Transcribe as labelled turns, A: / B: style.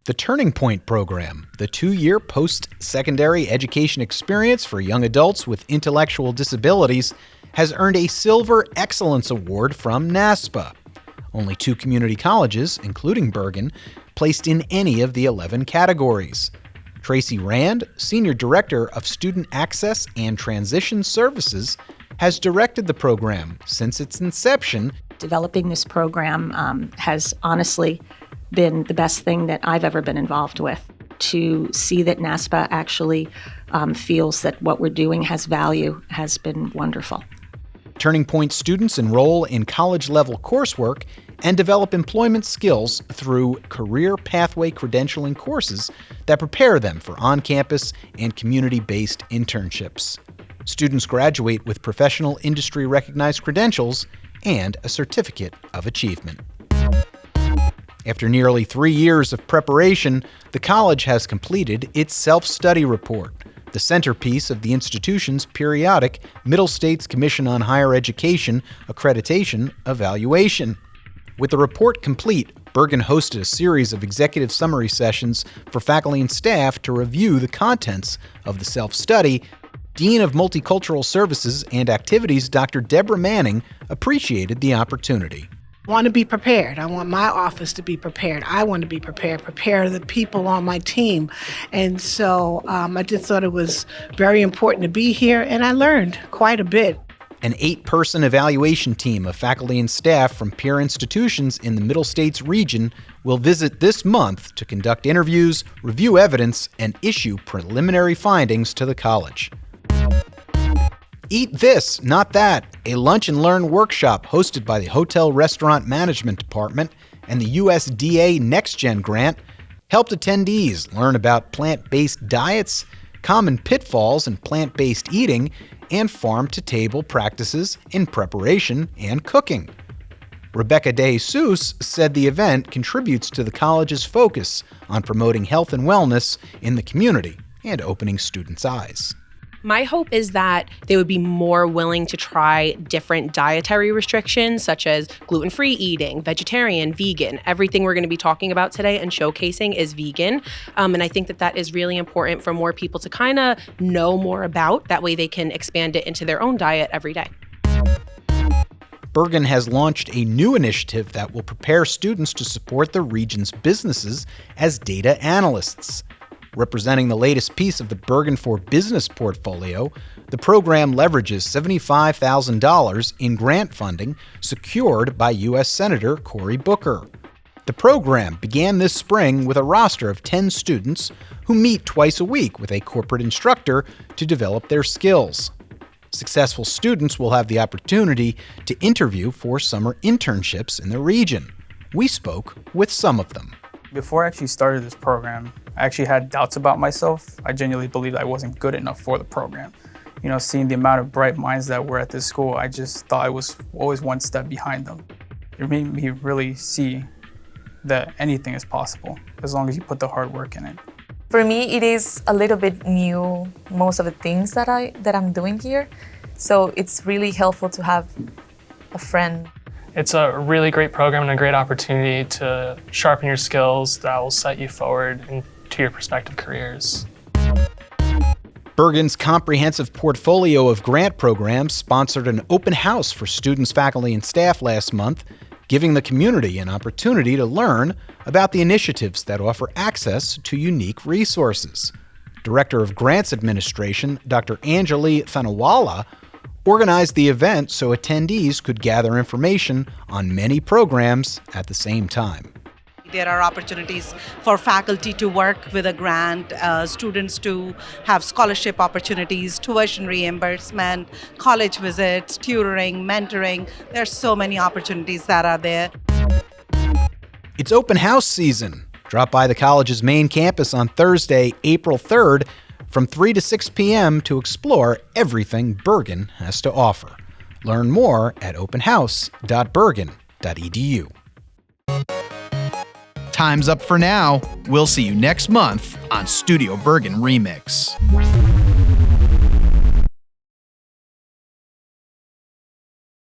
A: The Turning Point program, the 2-year post-secondary education experience for young adults with intellectual disabilities, has earned a Silver Excellence Award from NASPA. Only 2 community colleges, including Bergen, placed in any of the 11 categories. Tracy Rand, Senior Director of Student Access and Transition Services, has directed the program since its inception.
B: Developing this program has honestly been the best thing that I've ever been involved with. To see that NASPA actually feels that what we're doing has value has been wonderful.
A: Turning Point students enroll in college-level coursework and develop employment skills through career pathway credentialing courses that prepare them for on-campus and community-based internships. Students graduate with professional industry-recognized credentials and a certificate of achievement. After nearly 3 years of preparation, the college has completed its self-study report, the centerpiece of the institution's periodic Middle States Commission on Higher Education accreditation evaluation. With the report complete, Bergen hosted a series of executive summary sessions for faculty and staff to review the contents of the self-study. Dean of Multicultural Services and Activities, Dr. Deborah Manning, appreciated the opportunity.
C: I want to be prepared. I want my office to be prepared. I want to be prepared, prepare the people on my team. And so I just thought it was very important to be here, and I learned quite a bit.
A: An 8-person evaluation team of faculty and staff from peer institutions in the Middle States region will visit this month to conduct interviews, review evidence, and issue preliminary findings to the college. Eat This, Not That, a lunch and learn workshop hosted by the Hotel Restaurant Management Department and the USDA NextGen grant, helped attendees learn about plant-based diets, common pitfalls in plant-based eating, and farm-to-table practices in preparation and cooking. Rebecca De Jesus said the event contributes to the college's focus on promoting health and wellness in the community and opening students' eyes.
D: My hope is that they would be more willing to try different dietary restrictions, such as gluten-free eating, vegetarian, vegan. Everything we're going to be talking about today and showcasing is vegan. And I think that that is really important for more people to kind of know more about. That way they can expand it into their own diet every day.
A: Bergen has launched a new initiative that will prepare students to support the region's businesses as data analysts. Representing the latest piece of the Bergen for Business portfolio, the program leverages $75,000 in grant funding secured by U.S. Senator Cory Booker. The program began this spring with a roster of 10 students who meet twice a week with a corporate instructor to develop their skills. Successful students will have the opportunity to interview for summer internships in the region. We spoke with some of them.
E: Before I actually started this program, I actually had doubts about myself. I genuinely believed I wasn't good enough for the program. You know, seeing the amount of bright minds that were at this school, I just thought I was always one step behind them. It made me really see that anything is possible, as long as you put the hard work in it.
F: For me, it is a little bit new, most of the things that I'm doing here. So it's really helpful to have a friend.
G: It's a really great program and a great opportunity to sharpen your skills that will set you forward into your prospective careers.
A: Bergen's comprehensive portfolio of grant programs sponsored an open house for students, faculty, and staff last month, giving the community an opportunity to learn about the initiatives that offer access to unique resources. Director of Grants Administration, Dr. Anjali Thanawala, organized the event so attendees could gather information on many programs at the same time.
H: There are opportunities for faculty to work with a grant, students to have scholarship opportunities, tuition reimbursement, college visits, tutoring, mentoring. There are so many opportunities that are there.
A: It's open house season. Drop by the college's main campus on Thursday, April 3rd, from 3 to 6 p.m. to explore everything Bergen has to offer. Learn more at openhouse.bergen.edu. Time's up for now. We'll see you next month on Studio Bergen Remix.